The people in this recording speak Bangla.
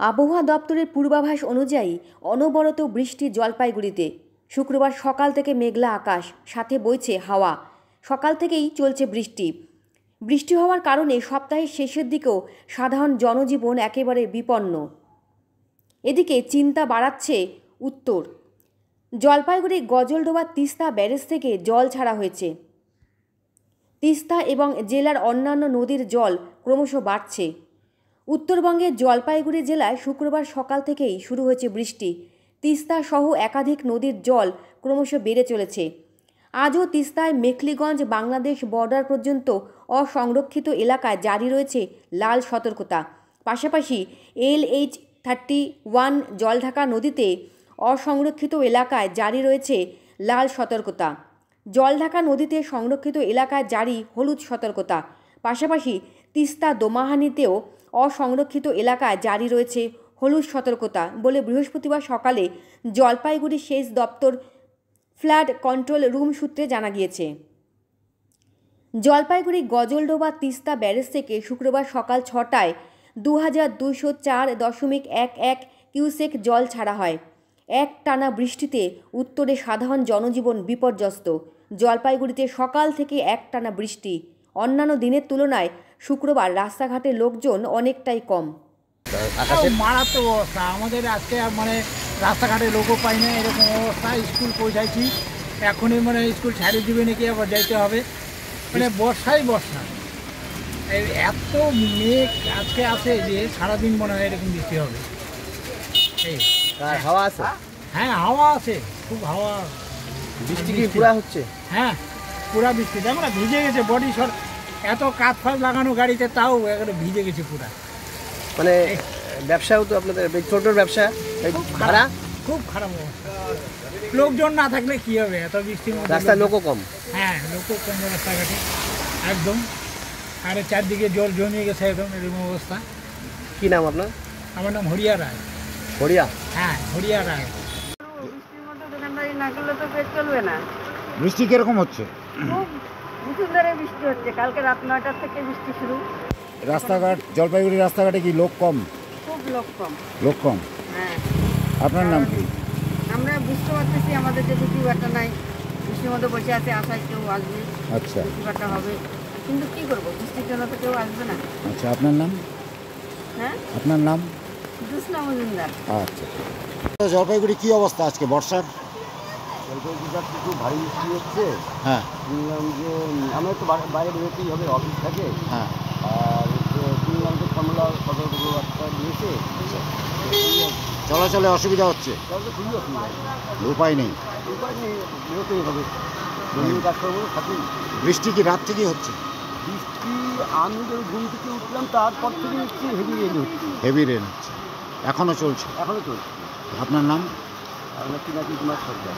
আবহাওয়া দপ্তরের পূর্বাভাস অনুযায়ী অনবরত বৃষ্টি জলপাইগুড়িতে। শুক্রবার সকাল থেকে মেঘলা আকাশ, সাথে বইছে হাওয়া। সকাল থেকেই চলছে বৃষ্টি। বৃষ্টি হওয়ার কারণে সপ্তাহের শেষের দিকেও সাধারণ জনজীবন একেবারে বিপন্ন। এদিকে চিন্তা বাড়াচ্ছে উত্তর। জলপাইগুড়ি গজলডোবা তিস্তা ব্যারেজ থেকে জল ছাড়া হয়েছে। তিস্তা এবং জেলার অন্যান্য নদীর জল ক্রমশ বাড়ছে। উত্তরবঙ্গের জলপাইগুড়ি জেলায় শুক্রবার সকাল থেকেই শুরু হয়েছে বৃষ্টি। তিস্তা সহ একাধিক নদীর জল ক্রমশ বেড়ে চলেছে। আজও তিস্তায় মেখলিগঞ্জ বাংলাদেশ বর্ডার পর্যন্ত অসংরক্ষিত এলাকায় জারি রয়েছে লাল সতর্কতা। পাশাপাশি LH-31 জলঢাকা নদীতে অসংরক্ষিত এলাকায় জারি রয়েছে লাল সতর্কতা। জলঢাকা নদীতে সংরক্ষিত এলাকায় জারি হলুদ সতর্কতা। পাশাপাশি তিস্তা দোমাহানিতেও অসংরক্ষিত এলাকায় জারি রয়েছে হলুদ সতর্কতা বলে বৃহস্পতিবার সকালে জলপাইগুড়ি সেচ দপ্তর ফ্লাড কন্ট্রোল রুম সূত্রে জানা গিয়েছে। জলপাইগুড়ি গজলডোবা তিস্তা ব্যারেজ থেকে শুক্রবার সকাল 6টায় 2204.11 কিউসেক জল ছাড়া হয়। এক টানা বৃষ্টিতে উত্তরে সাধারণ জনজীবন বিপর্যস্ত। জলপাইগুড়িতে সকাল থেকে এক টানা বৃষ্টি। অন্যান্য দিনের তুলনায় শুক্রবার রাস্তাঘাটে লোকজন অনেকটাই কম। মারাত্মক অবস্থা আমাদের আজকে, রাস্তাঘাটে লোকও পাই না, এরকম অবস্থা। স্কুল পৌঁছাইছি, এখনই স্কুল ছাড়িয়ে দিবে নাকি, আবার যাইতে হবে। বর্ষাই বর্ষা, এত মেঘ আজকে আছে যে সারাদিন মনে হয় এরকম বৃষ্টি হবে। হাওয়া আছে? হ্যাঁ, হাওয়া আছে, খুব হাওয়া। বৃষ্টি কি পুরা হচ্ছে? হ্যাঁ, পুরা বৃষ্টি। দেখো না, ভিজে গেছে বডি সর, এত কাজ ফাজ লাগানো গাড়িতে, তাও একেবারে ভিজে গেছে পুরা। ব্যবসাও তো আপনাদের ছোটোর ব্যবসা, খুব খারাপ অবস্থা। লোকজন না থাকলে কি হবে এত বৃষ্টির মধ্যে? রাস্তায় লোকও কম। হ্যাঁ, লোকও কম রাস্তাঘাটে একদম। আর চারদিকে জল জমিয়ে গেছে একদম, এরকম অবস্থা। কি নাম আপনার? আমার নাম হরিয়া রায়। হরিয়া? হ্যাঁ, হরিয়া রায়। বৃষ্টির মধ্যে দোকানদারি না করলে তো পেট চলবে না। বৃষ্টি কিরকম হচ্ছে? খুব দুদিন ধরে বৃষ্টি হচ্ছে, কালকে রাত 9টার থেকে বৃষ্টি শুরু। রাস্তাঘাট, জলপাইগুড়ি রাস্তাঘাটে কি লোক কম? খুব লোক কম। লোক কম? হ্যাঁ। আপনার নাম কি? আমরা বুঝতে পারতেছি আমাদের যে বৃষ্টি বাটা নাই, বৃষ্টির মধ্যে বসে আছে, আশায় কেউ আসবে, আচ্ছা, বৃষ্টি বাটা হবে, কিন্তু কি করবো, বৃষ্টির জন্য তো কেউ আসবে না। আচ্ছা, আপনার নাম? হ্যাঁ, আপনার নাম? জুসনা মজুমদার। আচ্ছা। জলপাইগুড়ি কি অবস্থা আজকে বর্ষার? জলপাইগুড়িটা খুব ভারী বৃষ্টি হচ্ছে। হ্যাঁ, শুনলাম যে আমরা তো বাইরে বেরোতেই হবে, অফিস থাকে। হ্যাঁ, আর শুনলাম যে কমলা সতর্কবার্তা দিয়েছে। চলাচলে অসুবিধা হচ্ছে? তাহলে খুবই অসুবিধা, উপায় নেই। উপায় নেই, বেরোতেই হবে। জমির কাজ করবো থাকেই। বৃষ্টি কি রাত থেকেই হচ্ছে? বৃষ্টি আমি যখন ঘুম থেকে উঠলাম তারপর থেকে হচ্ছে হেভি রেন হচ্ছে। হেভি রেন হচ্ছে, এখনও চলছে? এখনও চলছে। আপনার নাম? আমরা পিনাকি কুমার সরকার।